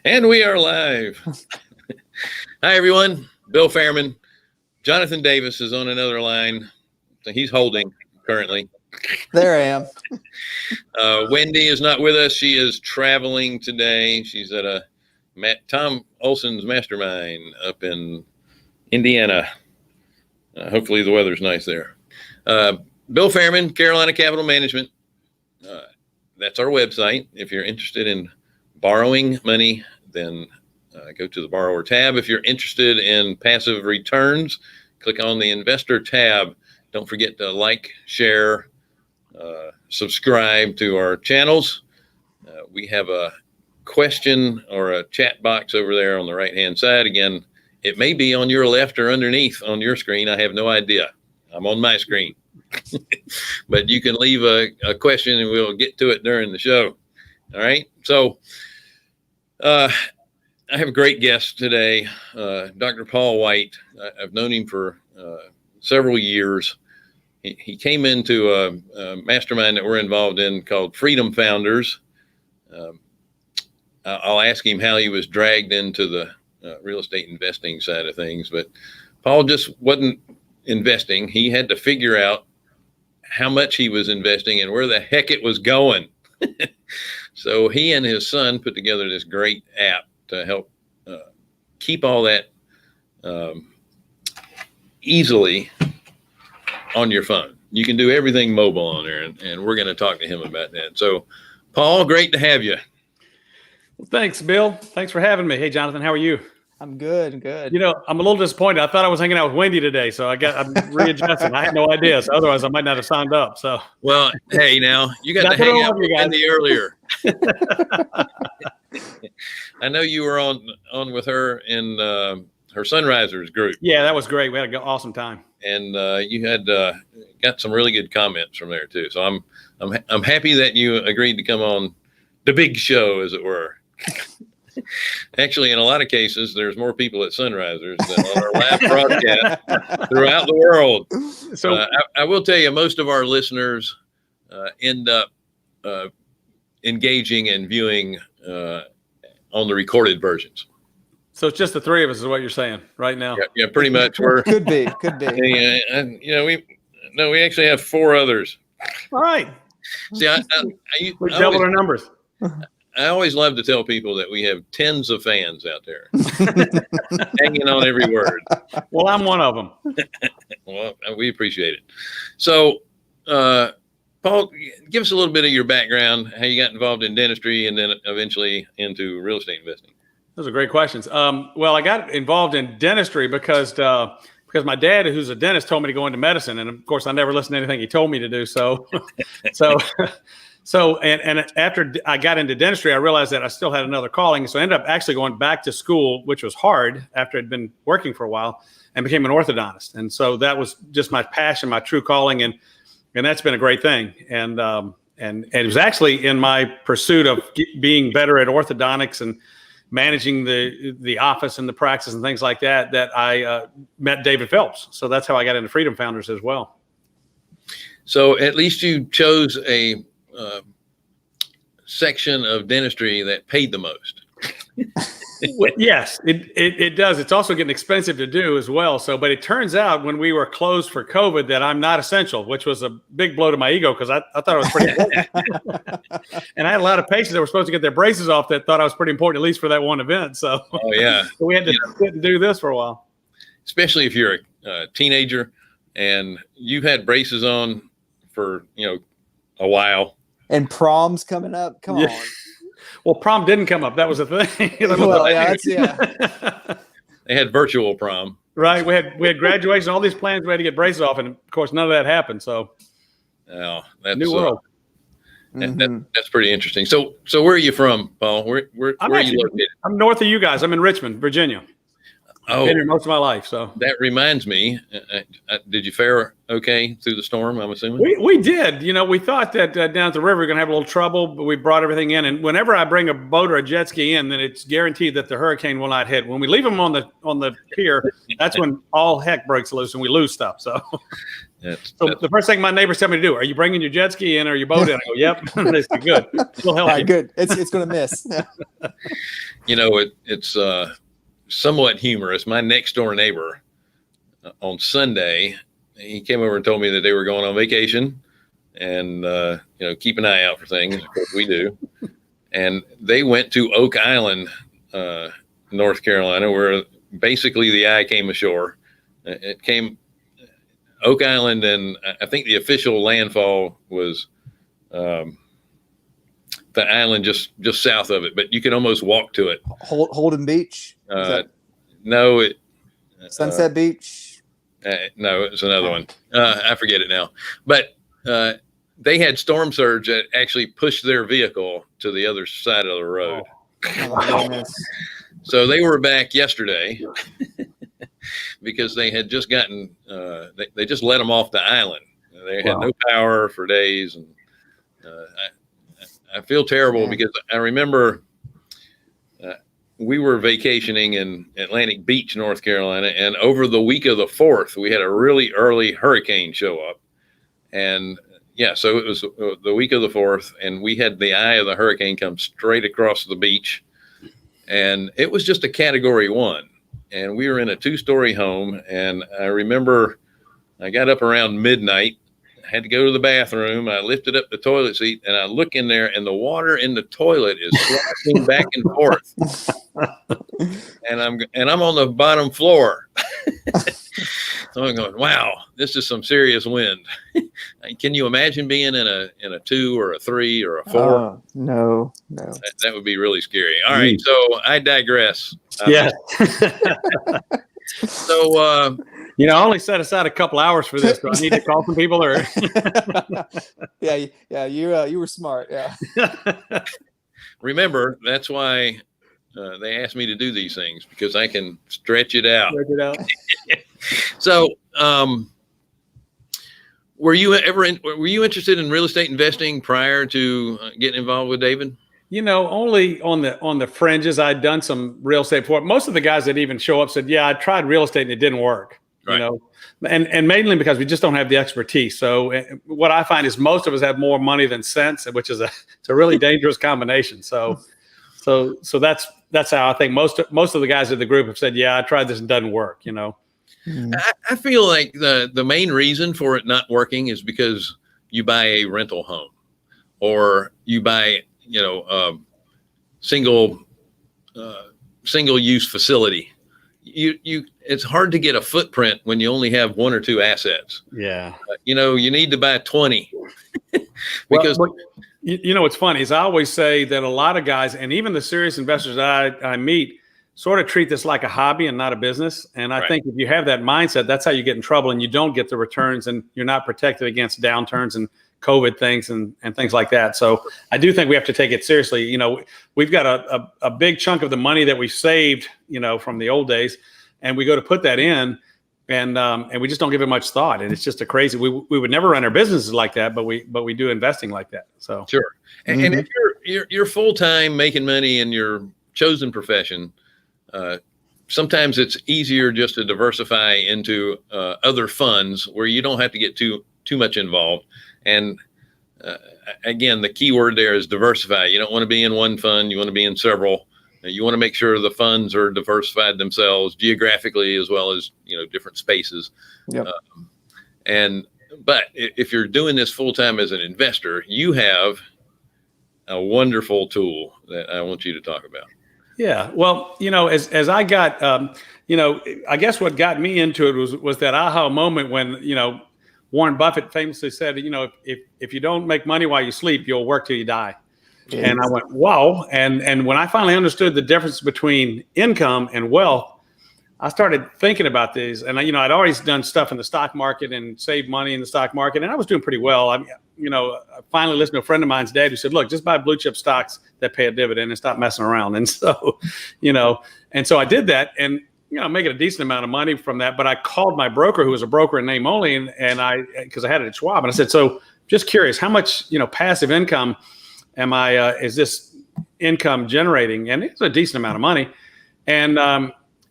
And we are live. Hi, everyone. Bill Fairman. Jonathan Davis is on another line. So he's holding currently. There I am. Wendy is not with us. She is traveling today. She's at Tom Olson's mastermind up in Indiana. Hopefully the weather's nice there. Bill Fairman, Carolina Capital Management. That's our website. If you're interested in borrowing money, then go to the borrower tab. If you're interested in passive returns, click on the investor tab. Don't forget to like, share, subscribe to our channels. We have a question or a chat box over there on the right-hand side. Again, it may be on your left or underneath on your screen. I have no idea. I'm on my screen. But you can leave a question and we'll get to it during the show. All right. So I have a great guest today, Dr. Paul White. I've known him for several years. He came into a mastermind that we're involved in called Freedom Founders. I'll ask him how he was dragged into the real estate investing side of things, but Paul just wasn't investing. He had to figure out how much he was investing and where the heck it was going. So he and his son put together this great app to help keep all that easily on your phone. You can do everything mobile on there, and we're going to talk to him about that. So, Paul, great to have you. Well, thanks, Bill. Thanks for having me. Hey, Jonathan, how are you? I'm good. You know, I'm a little disappointed. I thought I was hanging out with Wendy today, so I'm readjusting. I had no idea, so otherwise I might not have signed up. So, well, hey, now you got to hang out with Wendy earlier. I know you were on with her in her Sunrisers group. Yeah, that was great. We had an awesome time, and you had got some really good comments from there too. So I'm happy that you agreed to come on the big show, as it were. Actually, in a lot of cases, there's more people at Sunrisers than on our live broadcast throughout the world. So I will tell you, most of our listeners end up engaging and viewing on the recorded versions. So it's just the three of us is what you're saying right now? Yeah, pretty much. Could be. We actually have four others. All right. See, we doubled our numbers. I always love to tell people that we have tens of fans out there hanging on every word. Well, I'm one of them. Well, we appreciate it. So, Paul, give us a little bit of your background, how you got involved in dentistry and then eventually into real estate investing. Those are great questions. Well, I got involved in dentistry because my dad, who's a dentist, told me to go into medicine. And of course, I never listened to anything he told me to do. So after I got into dentistry, I realized that I still had another calling. So I ended up actually going back to school, which was hard after I'd been working for a while, and became an orthodontist. And so that was just my passion, my true calling. And that's been a great thing. And it was actually in my pursuit of being better at orthodontics and managing the office and the practice and things like that I met David Phelps. So that's how I got into Freedom Founders as well. So at least you chose a section of dentistry that paid the most. Yes, it does. It's also getting expensive to do as well. So, but it turns out when we were closed for COVID that I'm not essential, which was a big blow to my ego because I thought I was pretty important. And I had a lot of patients that were supposed to get their braces off that thought I was pretty important, at least for that one event. So, oh yeah, so we had to sit and do this for a while. Especially if you're a teenager and you've had braces on for a while. And prom's coming up. Come on. Well, prom didn't come up. That was the thing. Well, yeah. They had virtual prom. Right. We had graduation, all these plans. We had to get braces off, and of course, none of that happened. So, that's new world. That's pretty interesting. So where are you from, Paul? Where are you located? I'm north of you guys. I'm in Richmond, Virginia. Oh, I've been here most of my life. So that reminds me. Did you fare okay through the storm? I'm assuming we did. We thought that down at the river we're gonna have a little trouble, but we brought everything in. And whenever I bring a boat or a jet ski in, then it's guaranteed that the hurricane will not hit. When we leave them on the pier, that's when all heck breaks loose and we lose stuff. So So the first thing my neighbors tell me to do, are you bringing your jet ski in or your boat in? I go, yep. They say, good. We'll help All right, you. good. It's going to miss. It's somewhat humorous. My next door neighbor on Sunday, he came over and told me that they were going on vacation and, keep an eye out for things. Of course we do. And they went to Oak Island, North Carolina, where basically the eye came ashore. It came Oak Island, and I think the official landfall was the island just south of it, but you could almost walk to it. Holden Beach? No, Sunset Beach? No, it's another one. I forget it now. But they had storm surge that actually pushed their vehicle to the other side of the road. Oh my goodness. So they were back yesterday because they had just gotten, they just let them off the island. They had no power for days. And I feel terrible because I remember we were vacationing in Atlantic Beach, North Carolina. And over the week of the 4th, we had a really early hurricane show up. And so it was the week of the 4th, and we had the eye of the hurricane come straight across the beach. And it was just a category 1. And we were in a 2-story home. And I remember I got up around midnight, had to go to the bathroom. I lifted up the toilet seat and I look in there, and the water in the toilet is sloshing back and forth. And I'm on the bottom floor. So I'm going, wow, this is some serious wind. Can you imagine being in a 2 or a 3 or a 4? No. That would be really scary. All right, so I digress. Yeah. So, I only set aside a couple hours for this. Do I need to call some people or? Yeah. You were smart. Yeah. Remember, that's why they asked me to do these things, because I can stretch it out. So, were you interested in real estate investing prior to getting involved with David? Only on the fringes. I'd done some real estate before. Most of the guys that even show up said, yeah, I tried real estate and it didn't work. Right. And mainly because we just don't have the expertise. So what I find is most of us have more money than sense, which is it's a really dangerous combination. So that's how I think most of the guys in the group have said, yeah, I tried this and it doesn't work. I feel like the main reason for it not working is because you buy a rental home, or you buy, single use facility. It's hard to get a footprint when you only have 1 or 2 assets. Yeah. You need to buy 20 because what's funny is I always say that a lot of guys, and even the serious investors that I meet, sort of treat this like a hobby and not a business. And I think if you have that mindset, that's how you get in trouble, and you don't get the returns, and you're not protected against downturns and COVID things and things like that. So I do think we have to take it seriously. We've got a big chunk of the money that we saved, from the old days, and we go to put that in, and we just don't give it much thought. And it's just a crazy, we would never run our businesses like that, but we do investing like that. So sure. And if you're full-time making money in your chosen profession, sometimes it's easier just to diversify into other funds where you don't have to get too much involved. And again, the key word there is diversify. You don't want to be in one fund. You want to be in several. You want to make sure the funds are diversified themselves geographically as well as, different spaces. Yep. But if you're doing this full time as an investor, you have a wonderful tool that I want you to talk about. Yeah. Well, as I got, I guess what got me into it was that aha moment when, Warren Buffett famously said, if you don't make money while you sleep, you'll work till you die. Yes. And I went, wow. And when I finally understood the difference between income and wealth, I started thinking about these. And I'd always done stuff in the stock market and saved money in the stock market, and I was doing pretty well. I finally listened to a friend of mine's dad who said, look, just buy blue chip stocks that pay a dividend and stop messing around. And so, I did that, and making a decent amount of money from that. But I called my broker, who was a broker in name only, and because I had it at Schwab, and I said, so just curious, how much, passive income is this income generating? And it's a decent amount of money. And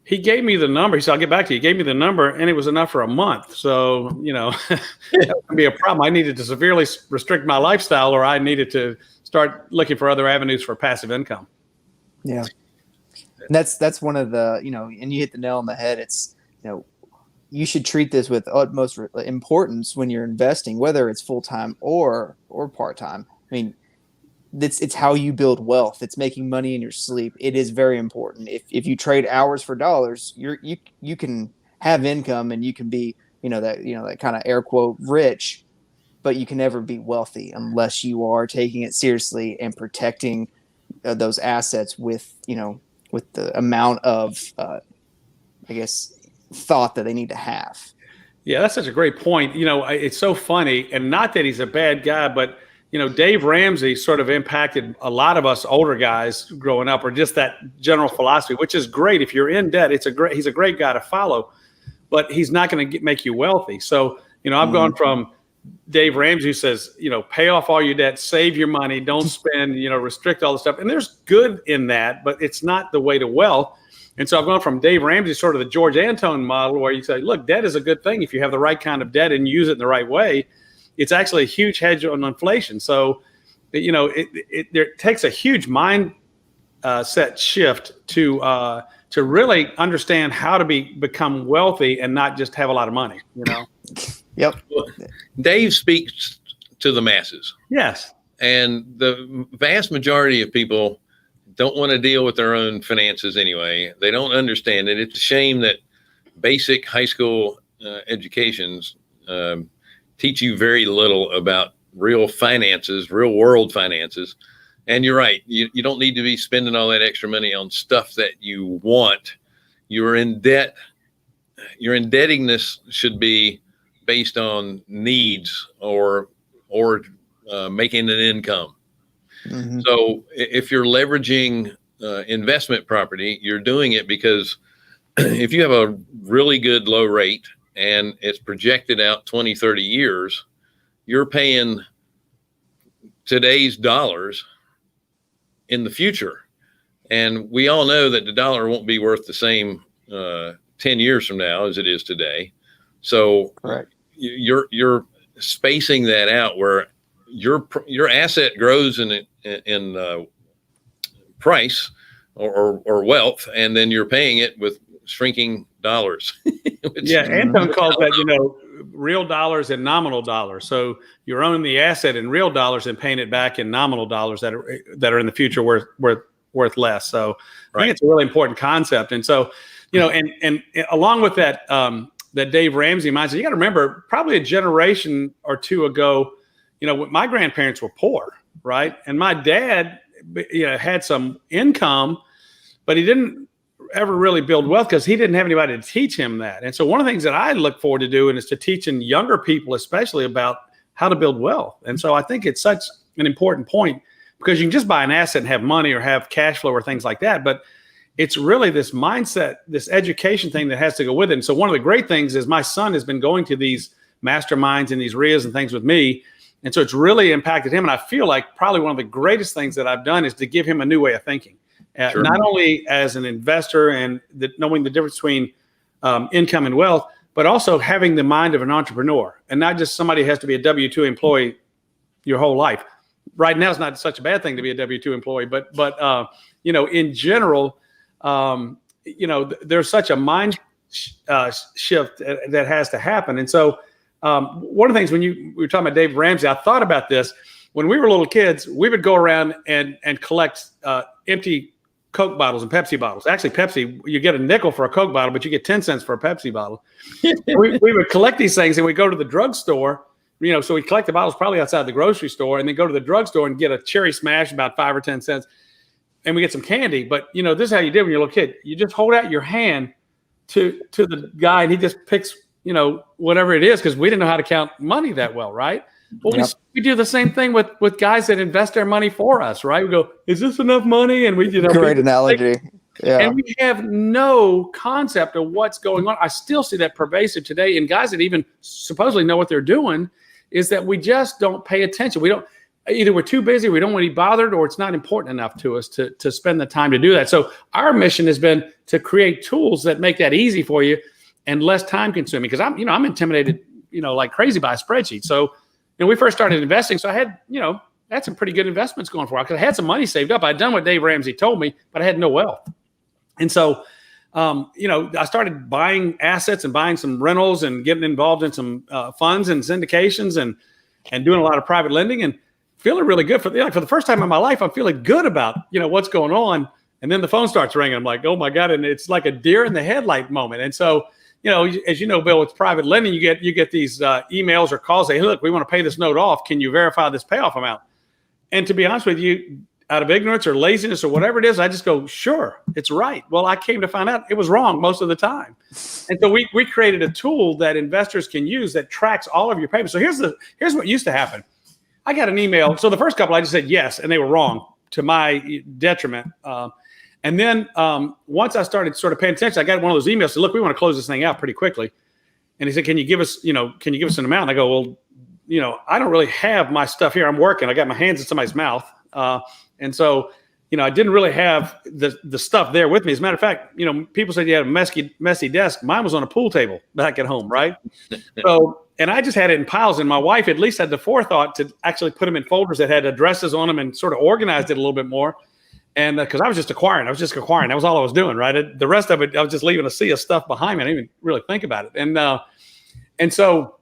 He gave me the number. He said, I'll get back to you. He gave me the number, and it was enough for a month. So, that would be a problem. I needed to severely restrict my lifestyle, or I needed to start looking for other avenues for passive income. Yeah. And that's one of the, and you hit the nail on the head. It's, you should treat this with utmost importance when you're investing, whether it's full-time or part-time. I mean, it's how you build wealth. It's making money in your sleep. It is very important. If you trade hours for dollars, you can have income and you can be, that kind of air quote rich, but you can never be wealthy unless you are taking it seriously and protecting those assets with the amount of, thought that they need to have. Yeah, that's such a great point. It's so funny, and not that he's a bad guy, but Dave Ramsey sort of impacted a lot of us older guys growing up, or just that general philosophy, which is great. If you're in debt, he's a great guy to follow, but he's not going to make you wealthy. So, I've gone from Dave Ramsey, who says, pay off all your debt, save your money, don't spend, restrict all the stuff. And there's good in that, but it's not the way to wealth. And so I've gone from Dave Ramsey, sort of the George Antone model, where you say, look, debt is a good thing if you have the right kind of debt and use it in the right way. It's actually a huge hedge on inflation. So, it takes a huge mind set shift to really understand how to become wealthy and not just have a lot of money. Yep. Dave speaks to the masses. Yes. And the vast majority of people don't want to deal with their own finances anyway. They don't understand it. It's a shame that basic high school educations teach you very little about real finances, real world finances. And you're right. You don't need to be spending all that extra money on stuff that you want. You're in debt. Your indebtedness should be based on needs or making an income. Mm-hmm. So if you're leveraging investment property, you're doing it because if you have a really good low rate and it's projected out 20, 30 years, you're paying today's dollars in the future. And we all know that the dollar won't be worth the same 10 years from now as it is today. So correct. You're spacing that out where your asset grows in price or wealth, and then you're paying it with shrinking dollars. Antone calls that, real dollars and nominal dollars. So you're owning the asset in real dollars and paying it back in nominal dollars that are in the future worth less. So I think it's a really important concept. And so, and along with that, that Dave Ramsey mindset, you got to remember, probably a generation or two ago, my grandparents were poor, right? And my dad, had some income, but he didn't ever really build wealth because he didn't have anybody to teach him that. And so one of the things that I look forward to doing is to teaching younger people, especially, about how to build wealth. And so I think it's such an important point, because you can just buy an asset and have money or have cash flow or things like that. But it's really this mindset, this education thing that has to go with it. And so one of the great things is my son has been going to these masterminds and these RIAs and things with me. And so it's really impacted him. And I feel like probably one of the greatest things that I've done is to give him a new way of thinking, sure. Not only as an investor and knowing the difference between income and wealth, but also having the mind of an entrepreneur, and not just somebody who has to be a W-2 employee your whole life. Right now, it's not such a bad thing to be a W-2 employee, but in general, there's such a mind shift that has to happen. And so one of the things, when we were talking about Dave Ramsey, I thought about this. When we were little kids, we would go around and collect empty Coke bottles and Pepsi bottles. Actually, Pepsi, you get a nickel for a Coke bottle, but you get 10 cents for a Pepsi bottle. we would collect these things, and we go to the drugstore. So we collect the bottles probably outside the grocery store, and then go to the drugstore and get a cherry smash, about 5 or 10 cents, and we get some candy. But this is how you did when you're a little kid. You just hold out your hand to the guy, and he just picks whatever it is, because we didn't know how to count money that well, right? Well, yep. we do the same thing with guys that invest their money for us, right? We go, is this enough money? And we, great analogy. Yeah. And we have no concept of what's going on. I still see that pervasive today in guys that even supposedly know what they're doing, is that we just don't pay attention. either we're too busy, we don't want to be bothered, or it's not important enough to us to spend the time to do that. So our mission has been to create tools that make that easy for you and less time consuming. Because I'm intimidated, like crazy by a spreadsheet. So, we first started investing. So I had, had some pretty good investments going for a while because I had some money saved up. I'd done what Dave Ramsey told me, but I had no wealth. And so, I started buying assets and buying some rentals and getting involved in some funds and syndications and doing a lot of private lending and feeling really good for the first time in my life. I'm feeling good about, what's going on. And then the phone starts ringing. I'm like, oh my God. And it's like a deer in the headlight moment. And so, as you know, Bill, with private lending, you get these emails or calls. Say, hey, look, we want to pay this note off. Can you verify this payoff amount? And to be honest with you, out of ignorance or laziness or whatever it is, I just go, sure, it's right. Well, I came to find out it was wrong most of the time. And so we created a tool that investors can use that tracks all of your payments. So here's what used to happen. I got an email. So the first couple, I just said yes, and they were wrong to my detriment. And then once I started sort of paying attention, I got one of those emails. Said, look, we want to close this thing out pretty quickly. And he said, can you give us an amount? And I go, well, I don't really have my stuff here. I'm working. I got my hands in somebody's mouth. And so, I didn't really have the stuff there with me. As a matter of fact, people said you had a messy desk. Mine was on a pool table back at home, right? So, and I just had it in piles. And my wife at least had the forethought to actually put them in folders that had addresses on them and sort of organized it a little bit more. And because I was just acquiring. That was all I was doing, right? The rest of it, I was just leaving a sea of stuff behind me. I didn't even really think about it. And so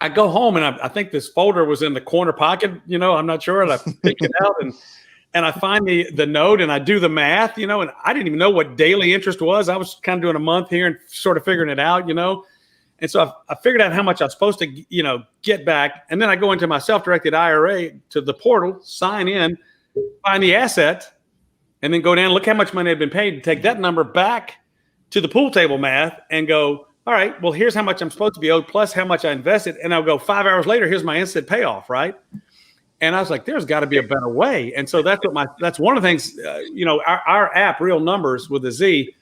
I go home and I think this folder was in the corner pocket, I'm not sure. And I pick it out and I find the note and I do the math, and I didn't even know what daily interest was. I was kind of doing a month here and sort of figuring it out, And so I figured out how much I was supposed to, get back. And then I go into my self-directed IRA to the portal, sign in, find the asset, and then go down, look how much money had been paid, take that number back to the pool table math and go, all right, well, here's how much I'm supposed to be owed plus how much I invested. And I'll go 5 hours later, here's my instant payoff, right? And I was like, there's got to be a better way. And so that's one of the things, our app, RealNumberz with a Z,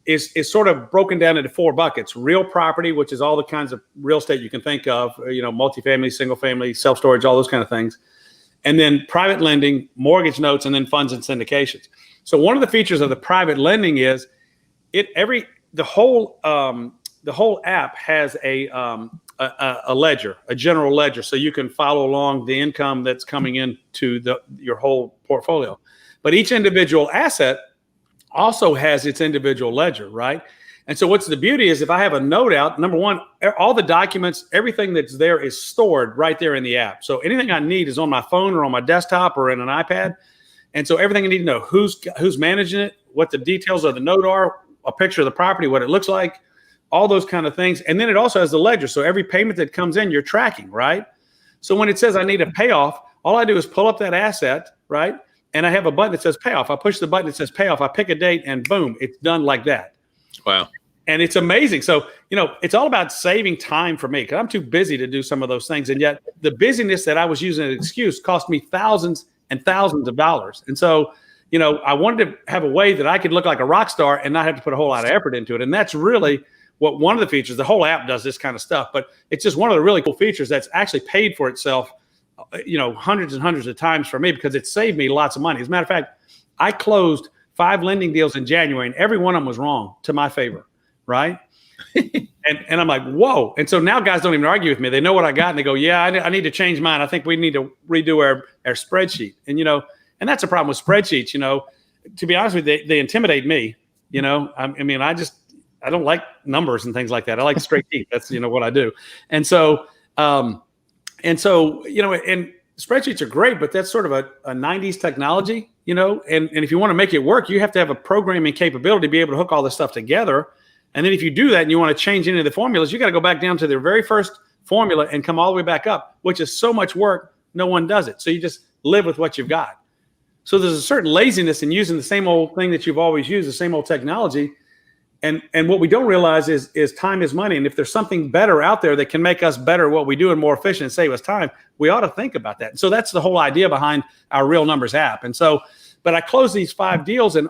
is sort of broken down into 4 buckets. Real property, which is all the kinds of real estate you can think of, multifamily, single family, self-storage, all those kind of things. And then private lending, mortgage notes, and then funds and syndications. So one of the features of the private lending is the whole app has a ledger, a general ledger, so you can follow along the income that's coming into your whole portfolio. But each individual asset also has its individual ledger, right? And so what's the beauty is if I have a note out, number one, all the documents, everything that's there is stored right there in the app. So anything I need is on my phone or on my desktop or in an iPad. And so everything I need to know, who's managing it, what the details of the note are, a picture of the property, what it looks like, all those kind of things. And then it also has the ledger. So every payment that comes in, you're tracking, right? So when it says I need a payoff, all I do is pull up that asset, right? And I have a button that says payoff. I push the button that says payoff. I pick a date and boom, it's done like that. Wow. And it's amazing. So, it's all about saving time for me because I'm too busy to do some of those things. And yet the busyness that I was using as an excuse cost me thousands and thousands of dollars. And so, I wanted to have a way that I could look like a rock star and not have to put a whole lot of effort into it. And that's really what one of the features, the whole app does this kind of stuff, but it's just one of the really cool features that's actually paid for itself, hundreds and hundreds of times for me because it saved me lots of money. As a matter of fact, I closed 5 lending deals in January and every one of them was wrong to my favor. Right. and I'm like, whoa. And so now guys don't even argue with me. They know what I got and they go, yeah, I need to change mine. I think we need to redo our spreadsheet. And, and that's a problem with spreadsheets, to be honest with you, they intimidate me. I don't like numbers and things like that. I like straight teeth. That's, what I do. And so, and spreadsheets are great, but that's sort of a 90s technology, and if you want to make it work, you have to have a programming capability to be able to hook all this stuff together. And then if you do that and you want to change any of the formulas, you got to go back down to their very first formula and come all the way back up, which is so much work. No one does it. So you just live with what you've got. So there's a certain laziness in using the same old thing that you've always used, the same old technology. And what we don't realize is time is money. And if there's something better out there that can make us better at what we do and more efficient and save us time, we ought to think about that. And so that's the whole idea behind our RealNumberz app. And so, but I closed these 5 deals and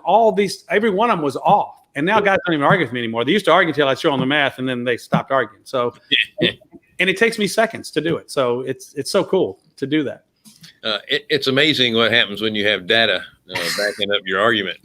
every one of them was off. And now guys don't even argue with me anymore. They used to argue until I show them the math and then they stopped arguing. So, and it takes me seconds to do it. So it's so cool to do that. It's amazing what happens when you have data backing up your argument.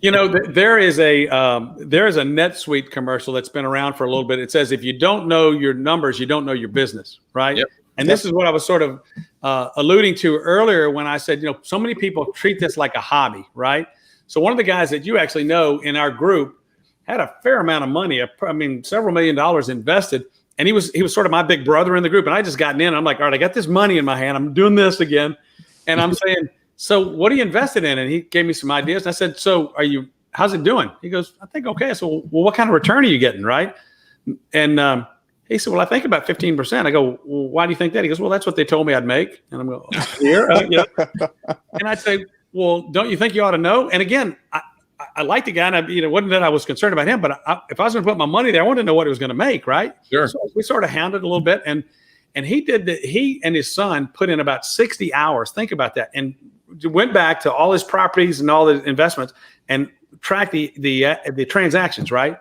There is a NetSuite commercial that's been around for a little bit. It says, if you don't know your numbers, you don't know your business, right? Yep. And this is what I was sort of alluding to earlier when I said, so many people treat this like a hobby, right? So one of the guys that you actually know in our group had a fair amount of money. Several $1 million invested. And he was sort of my big brother in the group. And I just gotten in. I'm like, all right, I got this money in my hand. I'm doing this again. And I'm saying, so what are you invested in? And he gave me some ideas. And I said, so how's it doing? He goes, I think okay. So, well, what kind of return are you getting, right? And he said, well, I think about 15%. I go, well, why do you think that? He goes, well, that's what they told me I'd make. And I'm going, here. And I'd say, well, don't you think you ought to know? And again, I like the guy, and it wasn't that I was concerned about him, but if I was going to put my money there, I wanted to know what he was going to make, right? Sure. So we sort of hounded a little bit, and he and his son put in about 60 hours. Think about that, and went back to all his properties and all the investments and tracked the transactions, right?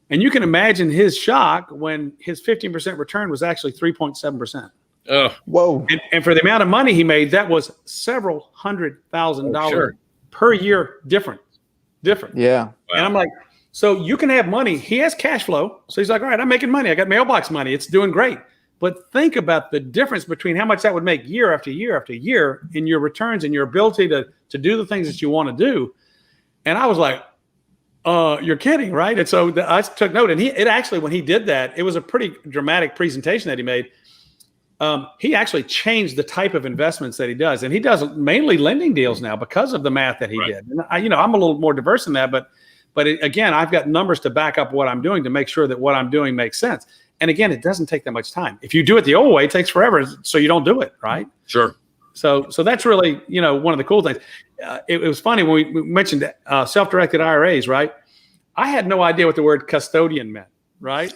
And you can imagine his shock when his 15% return was actually 3.7%. Oh, whoa! And for the amount of money he made, that was several $100,000 sure. per year different. Yeah. Wow. And I'm like, so you can have money. He has cash flow. So he's like, all right, I'm making money. I got mailbox money. It's doing great. But think about the difference between how much that would make year after year after year in your returns and your ability to do the things that you want to do. And I was like, you're kidding, right? And so I took note. And it actually, when he did that, it was a pretty dramatic presentation that he made. He actually changed the type of investments that he does, and he does mainly lending deals now because of the math that he did. And I'm a little more diverse than that, but again, I've got numbers to back up what I'm doing to make sure that what I'm doing makes sense. And again, it doesn't take that much time. If you do it the old way, it takes forever, so you don't do it, right? Sure. So that's really one of the cool things. It was funny when we mentioned self-directed IRAs, right? I had no idea what the word custodian meant, right?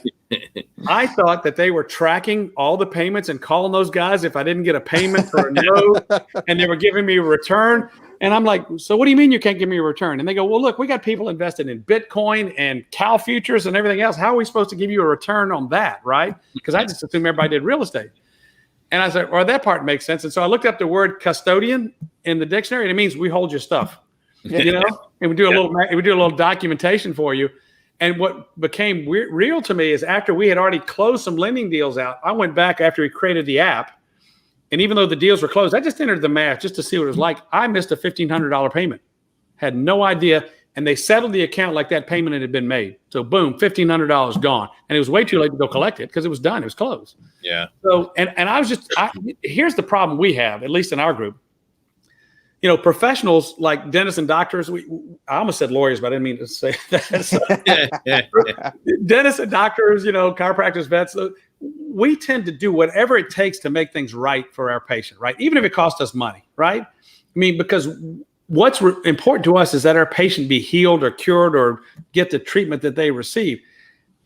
I thought that they were tracking all the payments and calling those guys if I didn't get a payment for a note, and they were giving me a return. And I'm like, so what do you mean you can't give me a return? And they go, well, look, we got people invested in Bitcoin and cow futures and everything else. How are we supposed to give you a return on that, right? Because I just assumed everybody did real estate. And I said, well, that part makes sense. And so I looked up the word custodian in the dictionary, and it means we hold your stuff, and we do a little documentation for you. And what became real to me is after we had already closed some lending deals out, I went back after we created the app. And even though the deals were closed, I just entered the math just to see what it was like. I missed a $1,500 payment. Had no idea. And they settled the account like that payment had been made. So boom, $1,500 gone. And it was way too late to go collect it because it was done. It was closed. Yeah. So, and I was here's the problem we have, at least in our group. Professionals like dentists and doctors, I almost said lawyers, but I didn't mean to say that. Dentists and doctors, chiropractors, vets, we tend to do whatever it takes to make things right for our patient, right? Even if it costs us money, right? Because what's important to us is that our patient be healed or cured or get the treatment that they receive.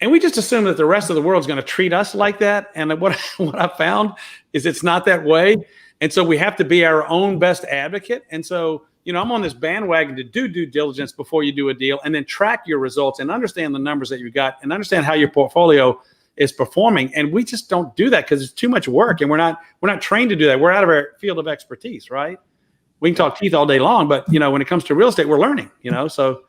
And we just assume that the rest of the world is going to treat us like that. And what I found is it's not that way. And so we have to be our own best advocate. And so, I'm on this bandwagon to do due diligence before you do a deal, and then track your results and understand the numbers that you got and understand how your portfolio is performing. And we just don't do that because it's too much work, and we're not trained to do that. We're out of our field of expertise, right? We can talk teeth all day long, but when it comes to real estate, we're learning, so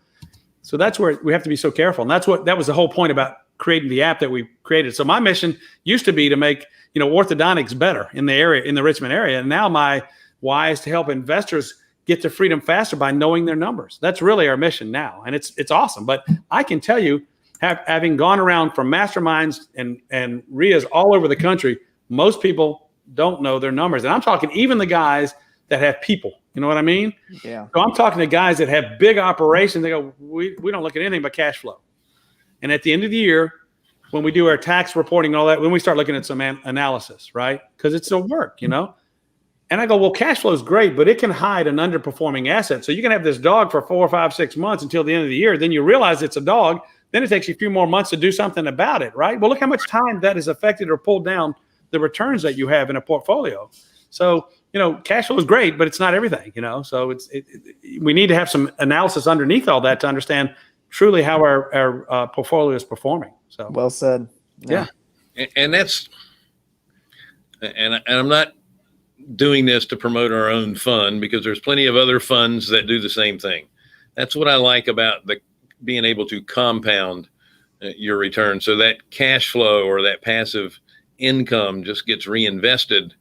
that's where we have to be so careful. And that was the whole point about creating the app that we created. So my mission used to be to make orthodontics better in the area, in the Richmond area. And now my why is to help investors get to freedom faster by knowing their numbers. That's really our mission now. And it's awesome. But I can tell you, having gone around from masterminds and RIAs all over the country, most people don't know their numbers. And I'm talking even the guys that have people. You know what I mean? Yeah. So I'm talking to guys that have big operations. They go, we don't look at anything but cash flow. And at the end of the year, when we do our tax reporting and all that, when we start looking at some analysis, right? Because it's still work, And I go, well, cash flow is great, but it can hide an underperforming asset. So you can have this dog for 4, 5, 6 months until the end of the year. Then you realize it's a dog. Then it takes you a few more months to do something about it, right? Well, look how much time that has affected or pulled down the returns that you have in a portfolio. So, cash flow is great, but it's not everything, So we need to have some analysis underneath all that to understand truly how our portfolio is performing. So well said. Yeah. And that's, and I'm not doing this to promote our own fund because there's plenty of other funds that do the same thing. That's what I like about being able to compound your return. So that cash flow or that passive income just gets reinvested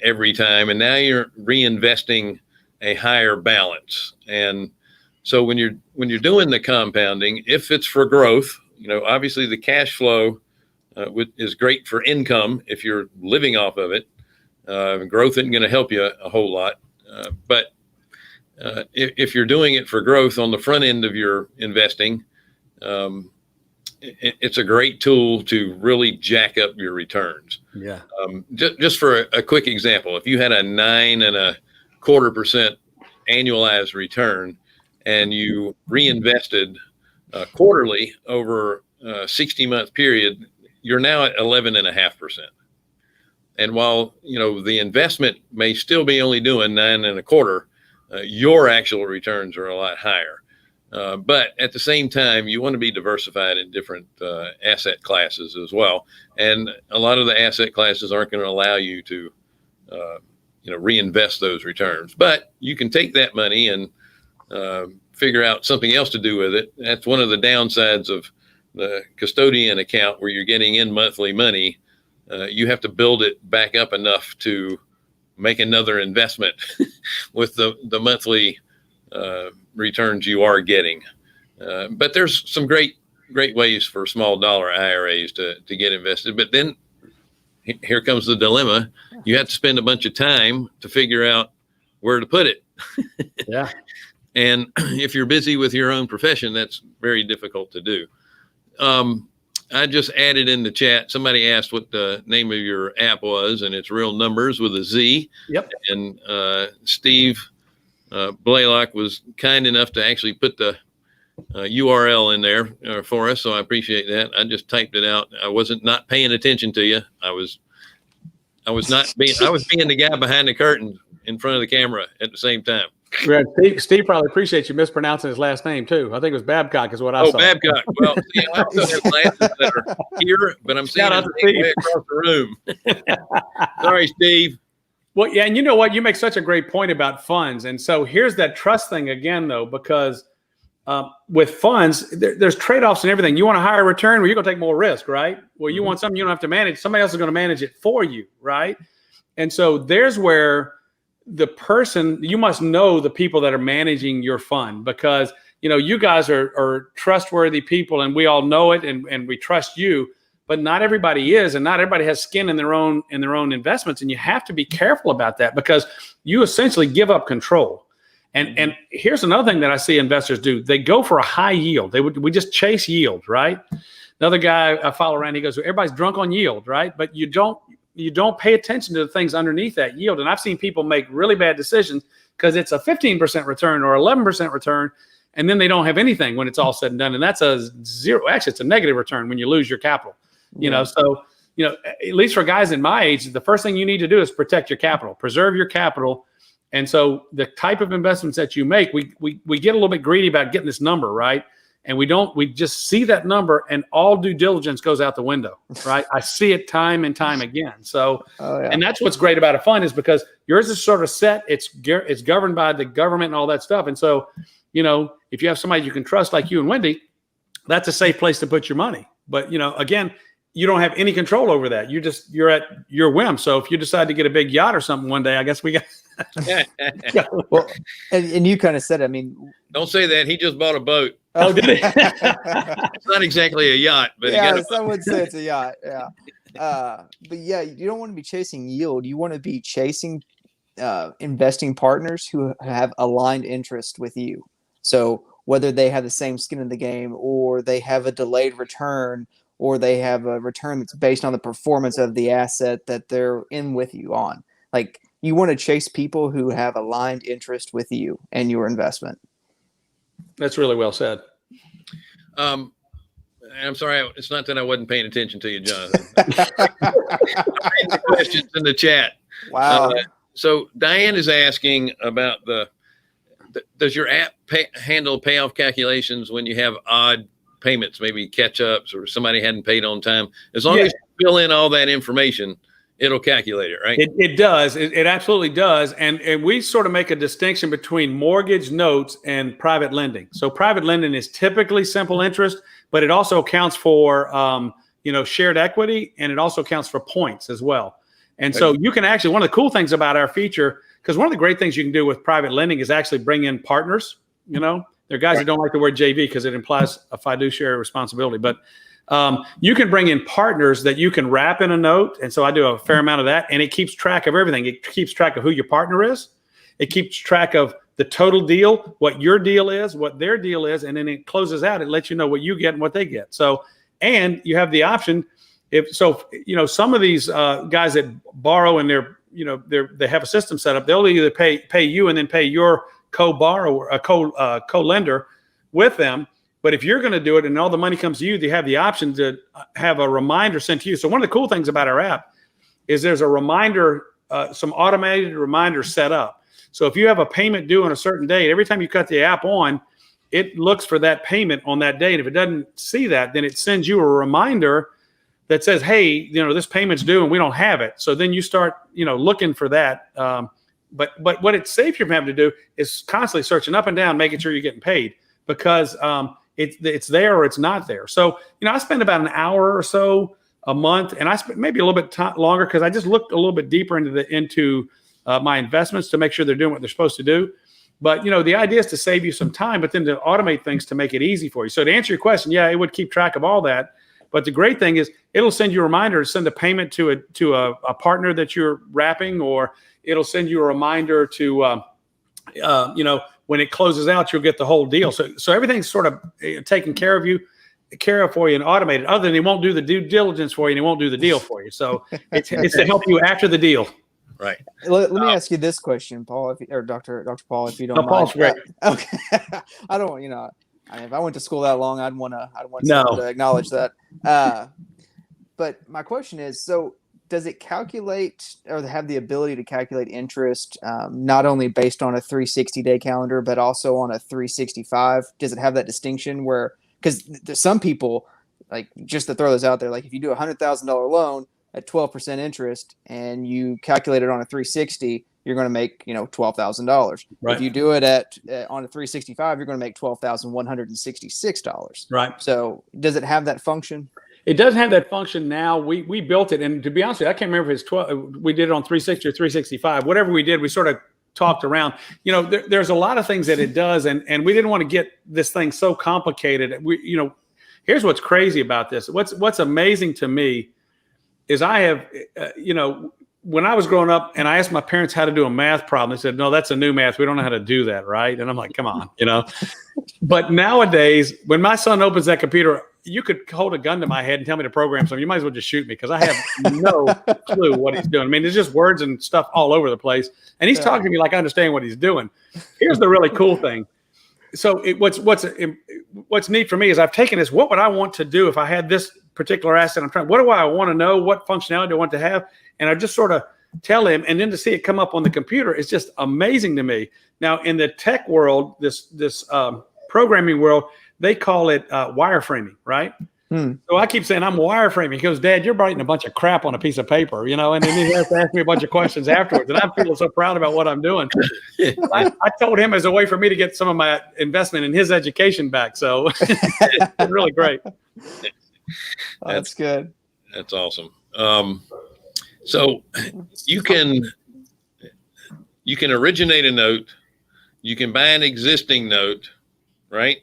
every time. And now you're reinvesting a higher balance. And so when you're doing the compounding, if it's for growth, obviously the cash flow is great for income if you're living off of it. Growth isn't going to help you a whole lot. But if you're doing it for growth on the front end of your investing, it's a great tool to really jack up your returns. Yeah. Just for a quick example, if you had a 9.25% annualized return and you reinvested quarterly over a 60-month period, you're now at 11.5%. And while, the investment may still be only doing 9.25%, your actual returns are a lot higher. But at the same time, you want to be diversified in different asset classes as well. And a lot of the asset classes aren't going to allow you to, reinvest those returns. But you can take that money and figure out something else to do with it. That's one of the downsides of the custodian account where you're getting in monthly money. You have to build it back up enough to make another investment with the monthly returns you are getting. But there's some great ways for small dollar IRAs to get invested. But then here comes the dilemma. You have to spend a bunch of time to figure out where to put it. Yeah. And if you're busy with your own profession, that's very difficult to do. I just added in the chat, somebody asked what the name of your app was, and it's RealNumberz with a Z. Yep. And Steve Blaylock was kind enough to actually put the URL in there for us, so I appreciate that. I just typed it out. I wasn't not paying attention to you. I was being the guy behind the curtain in front of the camera at the same time. Right. Steve probably appreciates you mispronouncing his last name too. I think it was Babcock is what I saw. Oh, Babcock. Well, see, I also have glasses that are here, but I'm seeing it way across the room. Sorry, Steve. Well, yeah, and you know what? You make such a great point about funds. And so here's that trust thing again, though, because with funds, there's trade-offs and everything. You want a higher return, well, you're going to take more risk, right? Well, you want something you don't have to manage. Somebody else is going to manage it for you, right? And so there's where you must know the people that are managing your fund, because, you guys are trustworthy people and we all know it and we trust you, but not everybody is, and not everybody has skin in their own investments. And you have to be careful about that because you essentially give up control. And here's another thing that I see investors do. They go for a high yield. We just chase yield, right? Another guy I follow around, he goes, everybody's drunk on yield, right? But you don't pay attention to the things underneath that yield. And I've seen people make really bad decisions because it's a 15% return or 11% return, and then they don't have anything when it's all said and done. And that's a zero. Actually, it's a negative return when you lose your capital. So at least for guys in my age, the first thing you need to do is protect your capital, preserve your capital. And so the type of investments that you make, we get a little bit greedy about getting this number, right? And we just see that number and all due diligence goes out the window, right? I see it time and time again. So, And that's what's great about a fund is because yours is sort of set. It's governed by the government and all that stuff. And so, if you have somebody you can trust like you and Wendy, that's a safe place to put your money. But, again, you don't have any control over that. You're at your whim. So if you decide to get a big yacht or something one day, I guess we got. Well, and you kind of said, Don't say that. He just bought a boat. Oh, did he? It's not exactly a yacht, but some would say it's a yacht. Yeah. But yeah, you don't want to be chasing yield. You want to be chasing investing partners who have aligned interest with you. So whether they have the same skin in the game, or they have a delayed return, or they have a return that's based on the performance of the asset that they're in with you on. Like, you want to chase people who have aligned interest with you and your investment. That's really well said. I'm sorry. It's not that I wasn't paying attention to you, Jonathan. The questions in the chat. Wow. So Diane is asking about does your app handle payoff calculations when you have odd payments, maybe catch ups or somebody hadn't paid on time? As long as you fill in all that information, it'll calculate it, right? It does. It absolutely does. And we sort of make a distinction between mortgage notes and private lending. So private lending is typically simple interest, but it also accounts for, shared equity, and it also accounts for points as well. And so you can actually, one of the cool things about our feature, because one of the great things you can do with private lending is actually bring in partners. There are guys that don't like the word JV because it implies a fiduciary responsibility, but you can bring in partners that you can wrap in a note. And so I do a fair amount of that, and it keeps track of everything. It keeps track of who your partner is. It keeps track of the total deal, what your deal is, what their deal is. And then it closes out. It lets you know what you get and what they get. So, and you have the option some of these guys that borrow and they have a system set up, they'll either pay you and then pay your co-borrower, a co-lender with them. But if you're going to do it and all the money comes to you, they have the option to have a reminder sent to you. So one of the cool things about our app is there's a reminder, some automated reminders set up. So if you have a payment due on a certain date, every time you cut the app on, it looks for that payment on that date. If it doesn't see that, then it sends you a reminder that says, hey, this payment's due and we don't have it. So then you start, looking for that. But what it saves you from having to do is constantly searching up and down, making sure you're getting paid, because it's there or it's not there. So, I spend about an hour or so a month, and I spent maybe a little bit longer because I just looked a little bit deeper into my investments to make sure they're doing what they're supposed to do. But, the idea is to save you some time, but then to automate things to make it easy for you. So to answer your question, yeah, it would keep track of all that. But the great thing is it'll send you a reminder to send a payment to a partner that you're wrapping, or it'll send you a reminder to, when it closes out, you'll get the whole deal. So everything's sort of taken care of for you and automated, other than it won't do the due diligence for you and it won't do the deal for you. So it's to help you after the deal. Right. Let me ask you this question, Paul, or Dr. Paul, if you don't mind. Paul's great. Okay. I don't, if I went to school that long, I'd want to acknowledge that. But my question is, so does it calculate or have the ability to calculate interest not only based on a 360-day calendar, but also on a 365? Does it have that distinction where, because some people, like, just to throw this out there, like if you do a $100,000 loan at 12% interest and you calculate it on a 360, you're going to make, $12,000. Right. If you do it on a 365, you're going to make $12,166. Right. So does it have that function? It does have that function now. We built it, and to be honest with you, I can't remember if it's 12. We did it on 360 or 365. Whatever we did, we sort of talked around. There's a lot of things that it does, and we didn't want to get this thing so complicated. Here's what's crazy about this. What's amazing to me is I have, when I was growing up and I asked my parents how to do a math problem, they said, no, that's a new math. We don't know how to do that, right? And I'm like, come on, But nowadays, when my son opens that computer, you could hold a gun to my head and tell me to program something. You might as well just shoot me because I have no clue what he's doing. I mean, there's just words and stuff all over the place. And he's talking to me like I understand what he's doing. Here's the really cool thing. So what's neat for me is I've taken this, what would I want to do if I had this particular asset? What do I want to know? What functionality do I want to have? And I just sort of tell him, and then to see it come up on the computer, it's just amazing to me. Now, in the tech world, this programming world, they call it wireframing, right? So I keep saying I'm wireframing. He goes, Dad, you're writing a bunch of crap on a piece of paper, and then he has to ask me a bunch of questions afterwards. And I'm feeling so proud about what I'm doing. I told him as a way for me to get some of my investment in his education back. So it's really great. That's good. That's awesome. So you can originate a note. You can buy an existing note, right?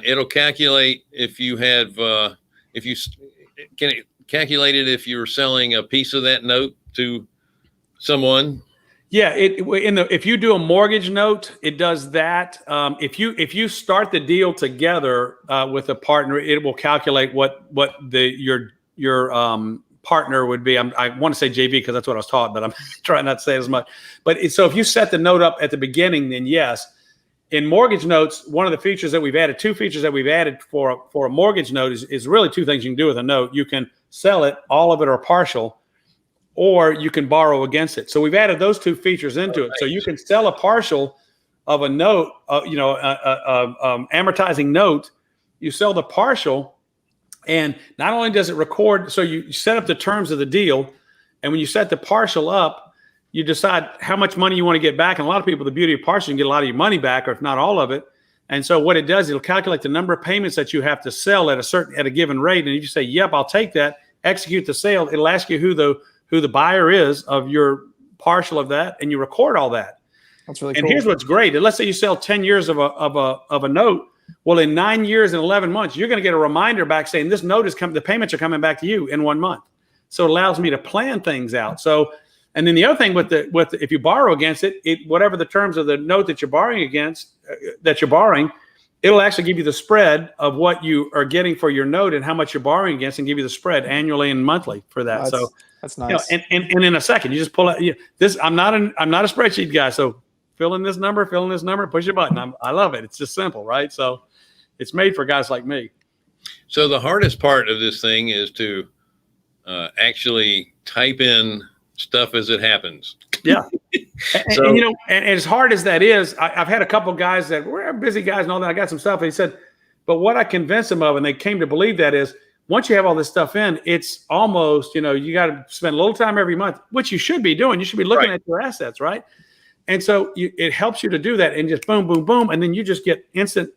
It'll calculate if you have, can it calculate it if you're selling a piece of that note to someone? Yeah, if you do a mortgage note, it does that. If you start the deal together with a partner, it will calculate what your partner would be. I want to say JV because that's what I was taught, but I'm trying not to say it as much. But so if you set the note up at the beginning, then yes. In mortgage notes, one of the features that we've added, two features that we've added for a mortgage note is really two things you can do with a note. You can sell it, all of it or partial, or you can borrow against it. So we've added those two features into it. So you can sell a partial of a note, amortizing note. You sell the partial, and not only does it record, so you set up the terms of the deal, And when you set the partial up, you decide how much money you want to get back. And a lot of people, the beauty of partial, you can get a lot of your money back, or if not all of it. And so what it does, it'll calculate the number of payments that you have to sell at a given rate. And you say, yep, I'll take that, execute the sale. It'll ask you who the buyer is of your partial of that, and you record all that. That's really cool. cool. And here's what's great. And let's say you sell 10 years of a note. Well, in 9 years and 11 months, you're going to get a reminder back saying this note is coming, the payments are coming back to you in 1 month. So it allows me to plan things out. So, and then the other thing with if you borrow against it, whatever the terms of the note that you're borrowing against, it'll actually give you the spread of what you are getting for your note and how much you're borrowing against, and give you the spread annually and monthly for that. So that's nice. And in a second, you just pull out this. I'm not a spreadsheet guy, so fill in this number, push a button. I love it. It's just simple, right? So it's made for guys like me. So the hardest part of this thing is to actually type in stuff as it happens. Yeah. And as hard as that is, I've had a couple of guys that were busy guys and all that. I got some stuff. And he said, but what I convinced them of, and they came to believe that, is once you have all this stuff in, it's almost, you got to spend a little time every month, which you should be doing. You should be looking at your assets, right? And so it helps you to do that, and just boom, boom, boom. And then you just get instant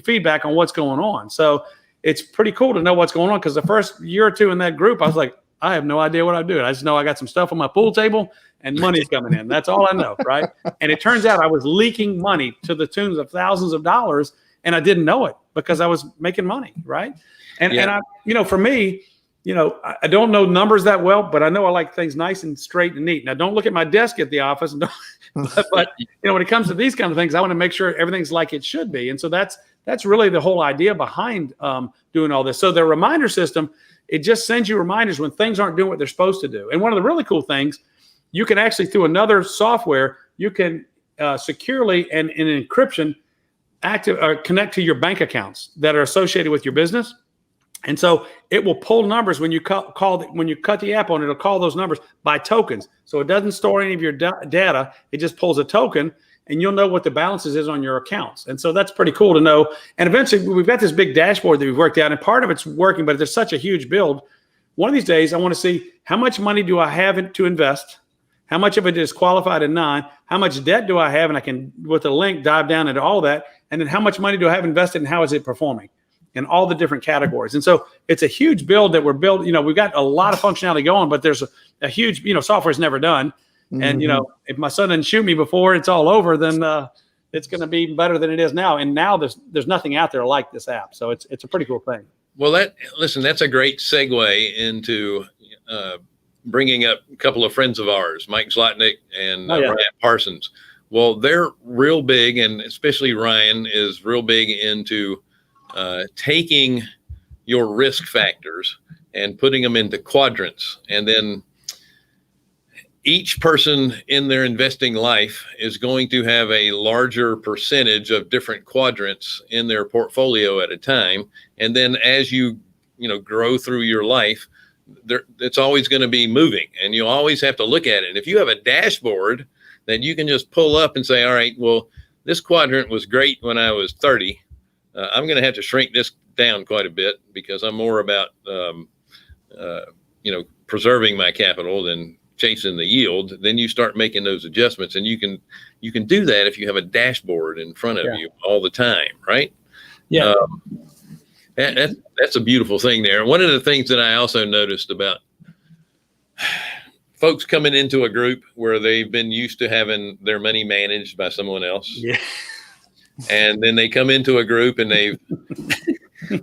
feedback on what's going on. So it's pretty cool to know what's going on, because the first year or two in that group, I was like, I have no idea what I'm doing. I just know I got some stuff on my pool table and money's coming in. That's all I know, right? And it turns out I was leaking money to the tunes of thousands of dollars, and I didn't know it because I was making money, right? And I, for me, I don't know numbers that well, but I know I like things nice and straight and neat. Now, don't look at my desk at the office, but when it comes to these kind of things, I want to make sure everything's like it should be. And so that's really the whole idea behind doing all this. So the reminder system, it just sends you reminders when things aren't doing what they're supposed to do. And one of the really cool things, you can actually, through another software, you can securely and in encryption connect to your bank accounts that are associated with your business. And so it will pull numbers when you when you cut the app on, it'll call those numbers by tokens. So it doesn't store any of your data. It just pulls a token, and you'll know what the balances is on your accounts. And so that's pretty cool to know. And eventually we've got this big dashboard that we've worked out, and part of it's working, but there's such a huge build. One of these days, I want to see how much money do I have to invest? How much of it is qualified and non? How much debt do I have? And I can, with a link, dive down into all that. And then how much money do I have invested, and how is it performing in all the different categories? And so it's a huge build that we're building. We've got a lot of functionality going, but there's a huge, software's never done. Mm-hmm. And, if my son doesn't shoot me before it's all over, then it's going to be even better than it is now. And now there's nothing out there like this app. So it's a pretty cool thing. Well, that's a great segue into bringing up a couple of friends of ours, Mike Zlotnick and Ryan Parsons. Well, they're real big, and especially Ryan is real big into taking your risk factors and putting them into quadrants. And then each person in their investing life is going to have a larger percentage of different quadrants in their portfolio at a time. And then as you grow through your life, it's always going to be moving, and you always have to look at it. And if you have a dashboard that you can just pull up and say, all right, well, this quadrant was great when I was 30. I'm going to have to shrink this down quite a bit because I'm more about, preserving my capital than chasing the yield. Then you start making those adjustments, and you can do that if you have a dashboard in front of you all the time, right? Yeah. That's a beautiful thing there. One of the things that I also noticed about folks coming into a group where they've been used to having their money managed by someone else. Yeah. And then they come into a group and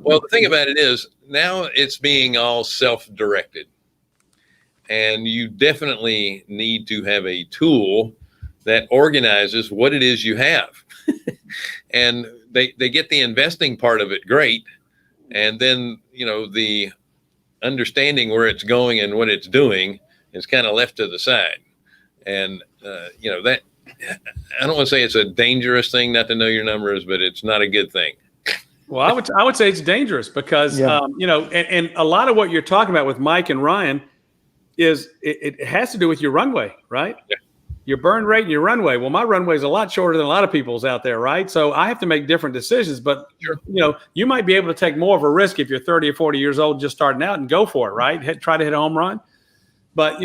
well, the thing about it is now it's being all self-directed, and you definitely need to have a tool that organizes what it is you have. And they get the investing part of it great. And then, the understanding where it's going and what it's doing is kind of left to the side. And, that, I don't want to say it's a dangerous thing not to know your numbers, but it's not a good thing. Well, I would say it's dangerous because, and a lot of what you're talking about with Mike and Ryan is it has to do with your runway, right? Yeah. Your burn rate and your runway. Well, my runway is a lot shorter than a lot of people's out there, right? So I have to make different decisions. But, sure, you might be able to take more of a risk if you're 30 or 40 years old just starting out and go for it, right? Try to hit a home run. But,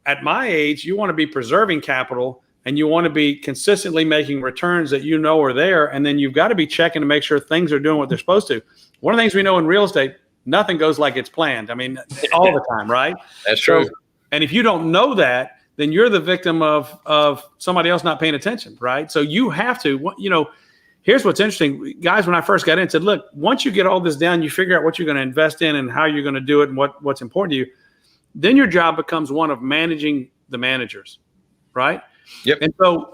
at my age, you want to be preserving capital and you want to be consistently making returns that you know are there. And then you've got to be checking to make sure things are doing what they're supposed to. One of the things we know in real estate, nothing goes like it's planned. I mean, all the time, right? That's true. And if you don't know that, then you're the victim of somebody else not paying attention, right? So you have to, here's what's interesting. Guys, when I first got in, said, look, once you get all this down, you figure out what you're going to invest in and how you're going to do it and what's important to you, then your job becomes one of managing the managers, right? Yep. And so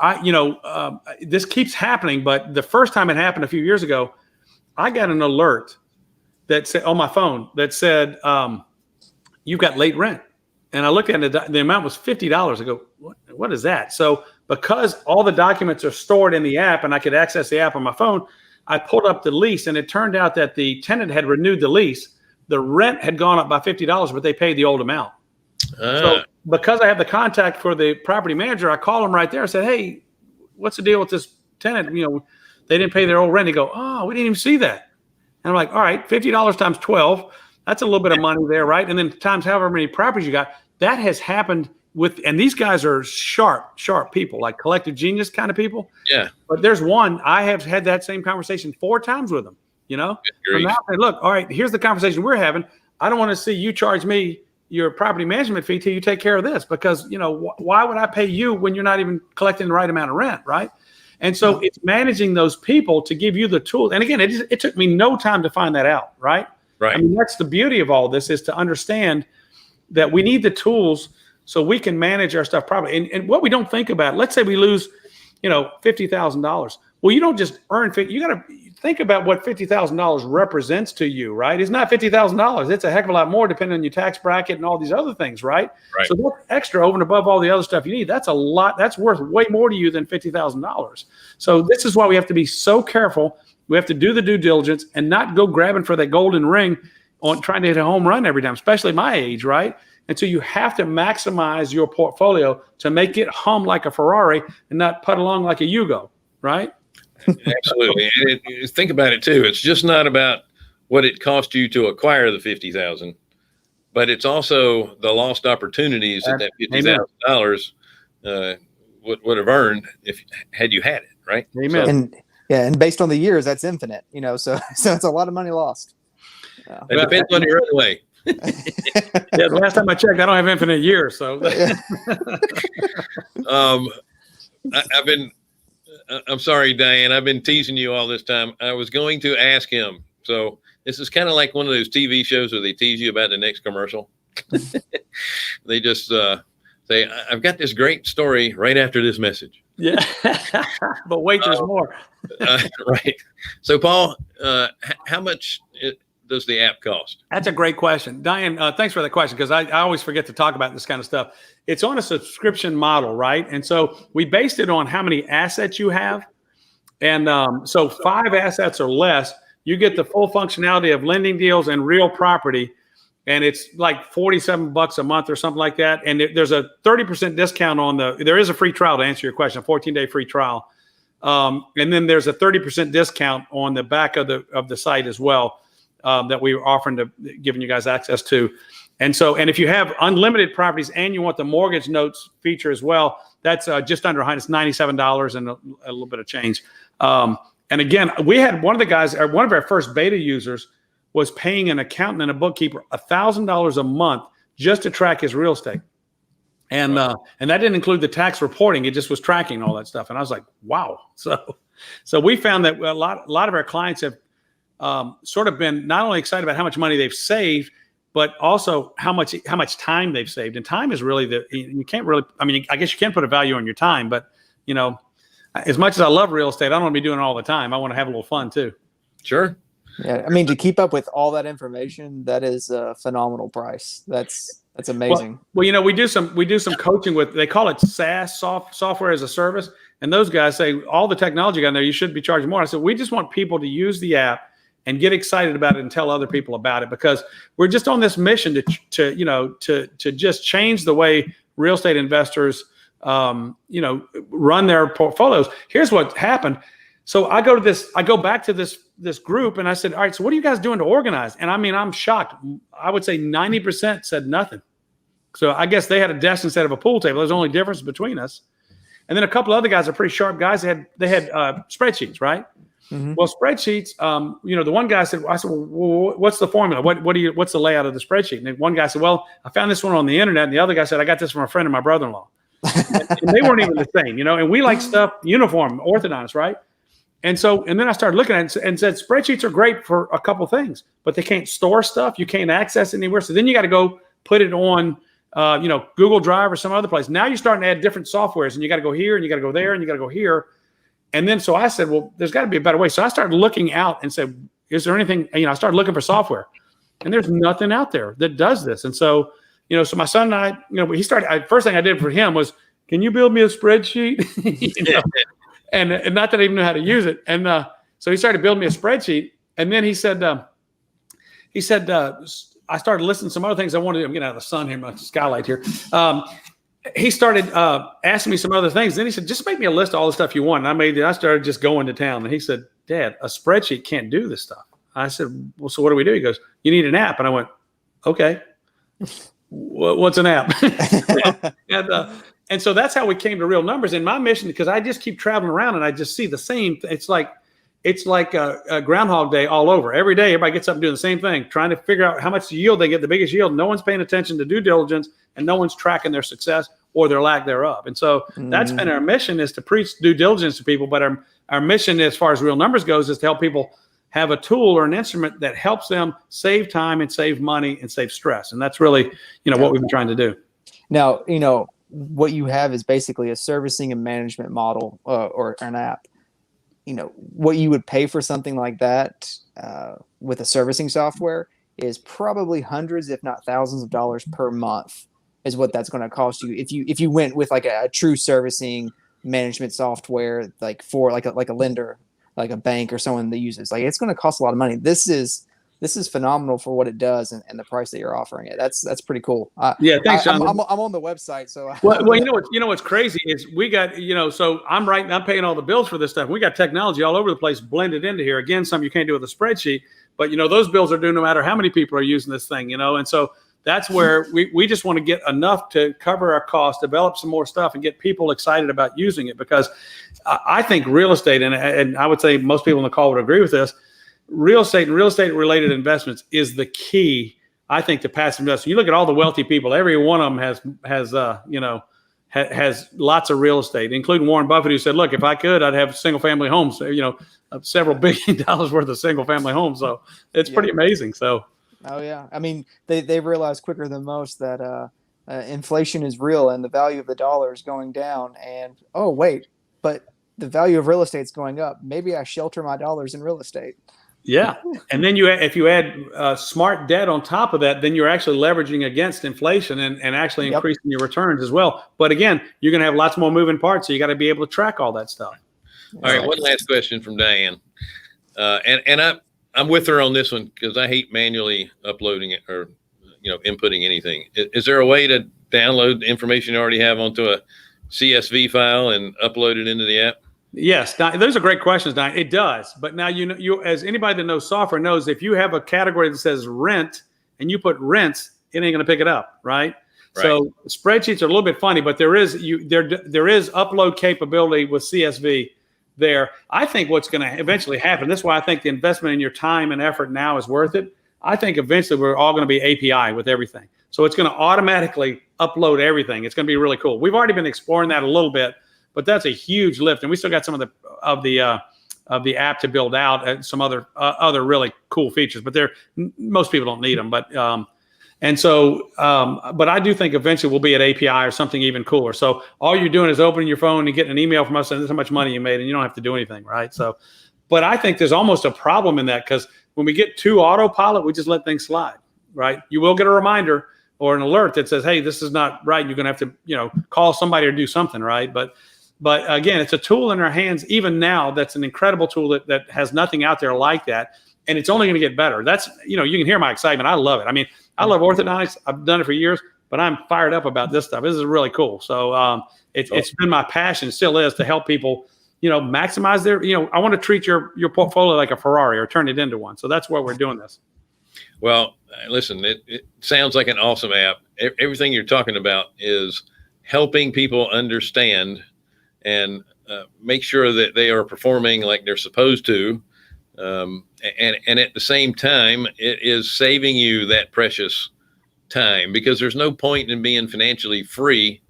this keeps happening, but the first time it happened a few years ago, I got an alert that said on my phone that said, you've got late rent. And I looked at it, the amount was $50. I go, what is that? So because all the documents are stored in the app and I could access the app on my phone, I pulled up the lease and it turned out that the tenant had renewed the lease. The rent had gone up by $50, but they paid the old amount. So because I have the contact for the property manager, I called him right there. I said, hey, what's the deal with this tenant? They didn't pay their old rent. They go, oh, we didn't even see that. And I'm like, all right, $50 times 12. That's a little bit of money there, right? And then times however many properties you got. That has happened and these guys are sharp people, like collective genius kind of people. Yeah. But there's one, I have had that same conversation 4 times with them, So now I say, look, all right, here's the conversation we're having. I don't want to see you charge me your property management fee till you take care of this because, why would I pay you when you're not even collecting the right amount of rent, right? And so it's managing those people to give you the tools. And again, it took me no time to find that out, right? Right. I mean, that's the beauty of all this is to understand that we need the tools so we can manage our stuff properly. And what we don't think about, let's say we lose, $50,000. Well, you don't just earn 50. You got to think about what $50,000 represents to you, right? It's not $50,000. It's a heck of a lot more depending on your tax bracket and all these other things, right? So that's extra over and above all the other stuff you need. That's a lot. That's worth way more to you than $50,000. So this is why we have to be so careful. We have to do the due diligence and not go grabbing for that golden ring on trying to hit a home run every time, especially my age, right? And so you have to maximize your portfolio to make it hum like a Ferrari and not put along like a Yugo, right? Absolutely. Think about it too. It's just not about what it cost you to acquire the $50,000, but it's also the lost opportunities that $50,000 would have earned had you had it, right? Amen. And based on the years, that's infinite. So it's a lot of money lost. It depends on your own way. The last time I checked, I don't have infinite years. So I'm sorry, Diane. I've been teasing you all this time. I was going to ask him. So this is kind of like one of those TV shows where they tease you about the next commercial. They just say, I've got this great story right after this message. Yeah. But wait, there's more. Right. So, Paul, how much does the app cost? That's a great question. Diane, thanks for that question because I always forget to talk about this kind of stuff. It's on a subscription model, right? And so we based it on how many assets you have. And so 5 assets or less, you get the full functionality of lending deals and real property. And it's like $47 a month or something like that. And there's a 30% discount on there is a free trial to answer your question, a 14-day free trial. And then there's a 30% discount on the back of the site as well. That we were offering giving you guys access to. And if you have unlimited properties and you want the mortgage notes feature as well, that's just under $100. It's $97 and a little bit of change. And again, we had one of the guys, or one of our first beta users was paying an accountant and a bookkeeper $1,000 a month just to track his real estate. And that didn't include the tax reporting. It just was tracking all that stuff. And I was like, wow. So we found that a lot of our clients have sort of been not only excited about how much money they've saved, but also how much time they've saved. And time is really you can't really, I mean, I guess you can put a value on your time, but as much as I love real estate, I don't want to be doing it all the time. I want to have a little fun too. Sure. Yeah. I mean, to keep up with all that information, that is a phenomenal price. That's amazing. Well, we do some coaching with, they call it SaaS, software as a service. And those guys say all the technology got in there, you should be charging more. I said, we just want people to use the app and get excited about it and tell other people about it because we're just on this mission to just change the way real estate investors, run their portfolios. Here's what happened. So I go back to this group and I said, all right, so what are you guys doing to organize? And I mean, I'm shocked. I would say 90% said nothing. So I guess they had a desk instead of a pool table. There's the only difference between us. And then a couple other guys are pretty sharp guys. They had spreadsheets, right? Mm-hmm. Well, spreadsheets. The one guy said, well, what's the formula? What's the layout of the spreadsheet? And one guy said, well, I found this one on the internet. And the other guy said, I got this from a friend of my brother-in-law. And they weren't even the same, And we like stuff uniform, orthodontist, right? And then I started looking at it and said, spreadsheets are great for a couple things, but they can't store stuff. You can't access it anywhere. So then you got to go put it on, Google Drive or some other place. Now you're starting to add different softwares, and you got to go here, and you got to go there, and you got to go here. And then so I said, well, there's got to be a better way. So I started looking out and said, is there anything? I started looking for software, and there's nothing out there that does this. And so, so my son and I, he started. First thing I did for him was, can you build me a spreadsheet? And not that I even knew how to use it. And so he started building me a spreadsheet. And then he said, I started listing some other things I wanted to do. I'm getting out of the sun here, my skylight here. He started asking me some other things. Then he said, just make me a list of all the stuff you want. And I started just going to town. And he said, Dad, a spreadsheet can't do this stuff. I said, well, so what do we do? He goes, you need an app. And I went, okay. What's an app? And so that's how we came to RealNumberz. And my mission, because I just keep traveling around and I just see the same. It's like a Groundhog Day all over. Every day, everybody gets up and doing the same thing, trying to figure out how much yield they get, the biggest yield. No one's paying attention to due diligence, and no one's tracking their success or their lack thereof. And so that's been our mission, is to preach due diligence to people. But our mission, as far as RealNumberz goes, is to help people have a tool or an instrument that helps them save time and save money and save stress. And that's really, what we've been trying to do. Now, what you have is basically a servicing and management model or an app. What you would pay for something like that with a servicing software is probably hundreds, if not thousands of dollars per month is what that's going to cost you. If you went with like a true servicing management software, like for like a lender, like a bank or someone that uses, like, it's going to cost a lot of money. This is phenomenal for what it does and the price that you're offering it. That's pretty cool. Yeah, thanks, John. I'm on the website, so well, what's crazy is we got so I'm paying all the bills for this stuff. We got technology all over the place blended into here. Again, something you can't do with a spreadsheet, but those bills are due no matter how many people are using this thing. And so that's where we just want to get enough to cover our costs, develop some more stuff, and get people excited about using it, because I think real estate, and I would say most people on the call would agree with this. Real estate and real estate related investments is the key, I think, to passive investing. You look at all the wealthy people; every one of them has lots of real estate, including Warren Buffett, who said, "Look, if I could, I'd have single family homes. Several $1 billion worth of single family homes." So it's pretty amazing. So, oh yeah, I mean, they realized quicker than most that inflation is real and the value of the dollar is going down. And oh wait, but the value of real estate is going up. Maybe I shelter my dollars in real estate. Yeah. And then if you add smart debt on top of that, then you're actually leveraging against inflation and actually increasing your returns as well. But again, you're going to have lots more moving parts. So you got to be able to track all that stuff. All right. One last question from Diane. And I'm with her on this one, because I hate manually uploading it or, inputting anything. Is there a way to download the information you already have onto a CSV file and upload it into the app? Yes, those are great questions, Diane. It does. But now, you as anybody that knows software knows, if you have a category that says rent and you put rents, it ain't going to pick it up, right? So spreadsheets are a little bit funny, but there is upload capability with CSV there. I think what's going to eventually happen, this is why I think the investment in your time and effort now is worth it. I think eventually we're all going to be API with everything. So it's going to automatically upload everything. It's going to be really cool. We've already been exploring that a little bit, but that's a huge lift, and we still got some of the app to build out, and some other really cool features. But most people don't need them. But but I do think eventually we'll be at API or something even cooler. So all you're doing is opening your phone and getting an email from us, and this is how much money you made, and you don't have to do anything, right? So, but I think there's almost a problem in that, because when we get too autopilot, we just let things slide, right? You will get a reminder or an alert that says, "Hey, this is not right. You're going to have to, call somebody or do something," right? But again, it's a tool in our hands even now. That's an incredible tool that has nothing out there like that. And it's only going to get better. That's, you can hear my excitement. I love it. I mean, I love orthodontics. I've done it for years, but I'm fired up about this stuff. This is really cool. So it's been my passion, still is, to help people, maximize their, I want to treat your portfolio like a Ferrari or turn it into one. So that's why we're doing this. Well, listen, it sounds like an awesome app. Everything you're talking about is helping people understand and make sure that they are performing like they're supposed to. And at the same time, it is saving you that precious time, because there's no point in being financially free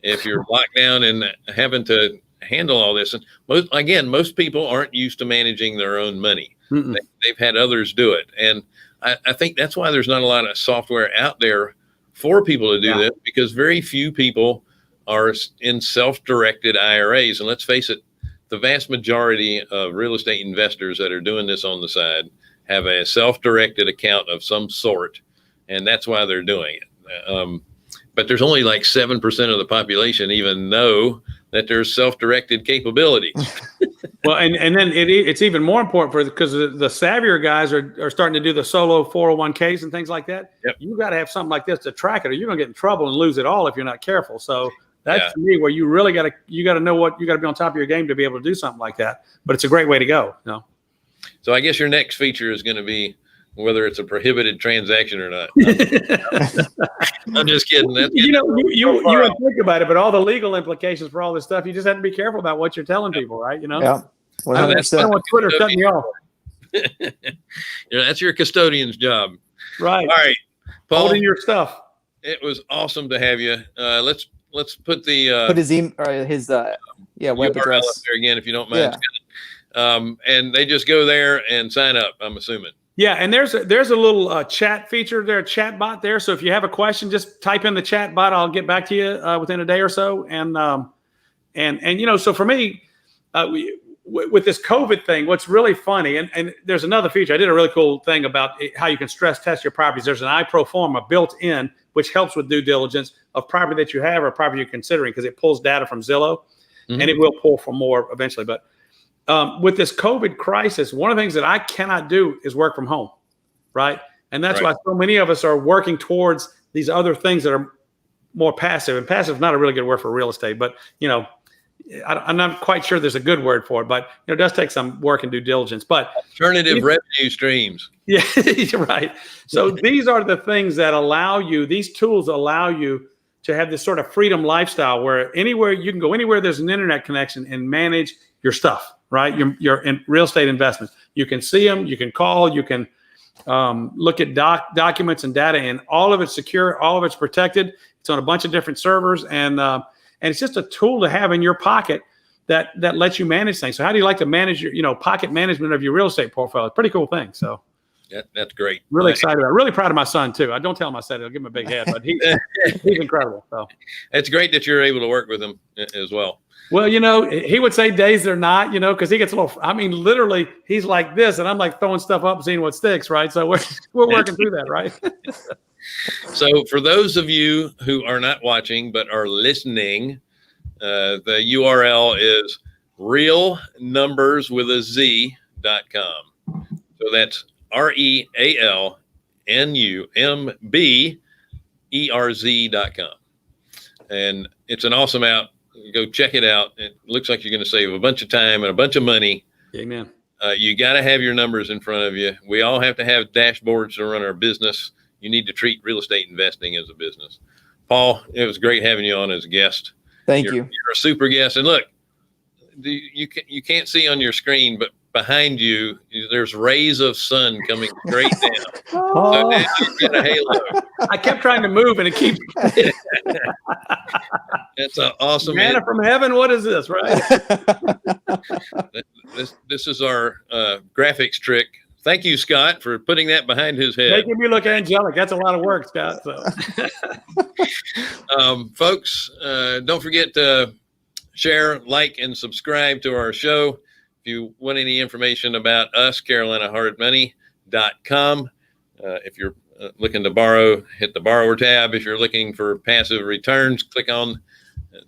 if you're locked down and having to handle all this. And most people aren't used to managing their own money. They've had others do it. And I think that's why there's not a lot of software out there for people to do this, because very few people are in self-directed IRAs. And let's face it, the vast majority of real estate investors that are doing this on the side have a self-directed account of some sort, and that's why they're doing it. But there's only like 7% of the population even know that there's self-directed capabilities. Well, and then it's even more important because the savvier guys are starting to do the solo 401ks and things like that. Yep. You got to have something like this to track it, or you're going to get in trouble and lose it all if you're not careful. So that's to me where you really got to know what you got to be on top of your game to be able to do something like that. But it's a great way to go. So I guess your next feature is going to be whether it's a prohibited transaction or not. I'm just kidding. You would think about it, but all the legal implications for all this stuff, you just have to be careful about what you're telling people, right? Yeah. 100%. I don't want Twitter cutting me off. That's your custodian's job. Right. All right, Paul, holding your stuff. It was awesome to have you. Let's put the put his email or his web URL address up there again, if you don't mind. And they just go there and sign up, I'm assuming. Yeah, and there's a little chat feature there, chat bot there. So if you have a question, just type in the chat bot. I'll get back to you within a day or so. And so for me, with this COVID thing, what's really funny, and there's another feature. I did a really cool thing about how you can stress test your properties. There's an iPro forma built in, which helps with due diligence of property that you have or property you're considering, because it pulls data from Zillow, and it will pull for more eventually. But with this COVID crisis, one of the things that I cannot do is work from home, right? And that's why so many of us are working towards these other things that are more passive. And passive is not a really good word for real estate, but I'm not quite sure there's a good word for it, but it does take some work and due diligence. But alternative revenue streams. Yeah, you're right. So these are the things that these tools allow you to have this sort of freedom lifestyle where you can go anywhere there's an internet connection and manage your stuff, right? Your in real estate investments. You can see them, you can call, you can look at documents and data, and all of it's secure, all of it's protected. It's on a bunch of different servers, and it's just a tool to have in your pocket that lets you manage things. So how do you like to manage your, pocket management of your real estate portfolio? Pretty cool thing. So that's great. Really excited about it. Really proud of my son too. I don't tell him I said it. I'll give him a big head, but he's incredible. So it's great that you're able to work with him as well. Well, he would say days they're not, because he gets a little, literally he's like this and I'm like throwing stuff up and seeing what sticks. Right. So we're working through that. Right. So for those of you who are not watching, but are listening, the URL is RealNumberz.com. So that's RealNumberz.com. And it's an awesome app. Go check it out. It looks like you're going to save a bunch of time and a bunch of money. Amen. You got to have your numbers in front of you. We all have to have dashboards to run our business. You need to treat real estate investing as a business. Paul, it was great having you on as a guest. Thank you. You're a super guest. And look, you can't see on your screen, but behind you, there's rays of sun coming straight down. So now you get a halo. I kept trying to move and it keeps. That's an awesome. Manna from heaven. What is this, right? This is our graphics trick. Thank you, Scott, for putting that behind his head. Making me look angelic. That's a lot of work, Scott. So, folks, don't forget to share, like, and subscribe to our show. If you want any information about us, CarolinaHardMoney.com. If you're looking to borrow, hit the borrower tab. If you're looking for passive returns, click on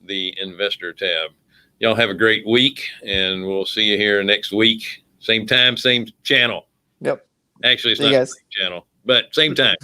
the investor tab. Y'all have a great week, and we'll see you here next week. Same time, same channel. Yep. Actually, it's not the same channel, but same time.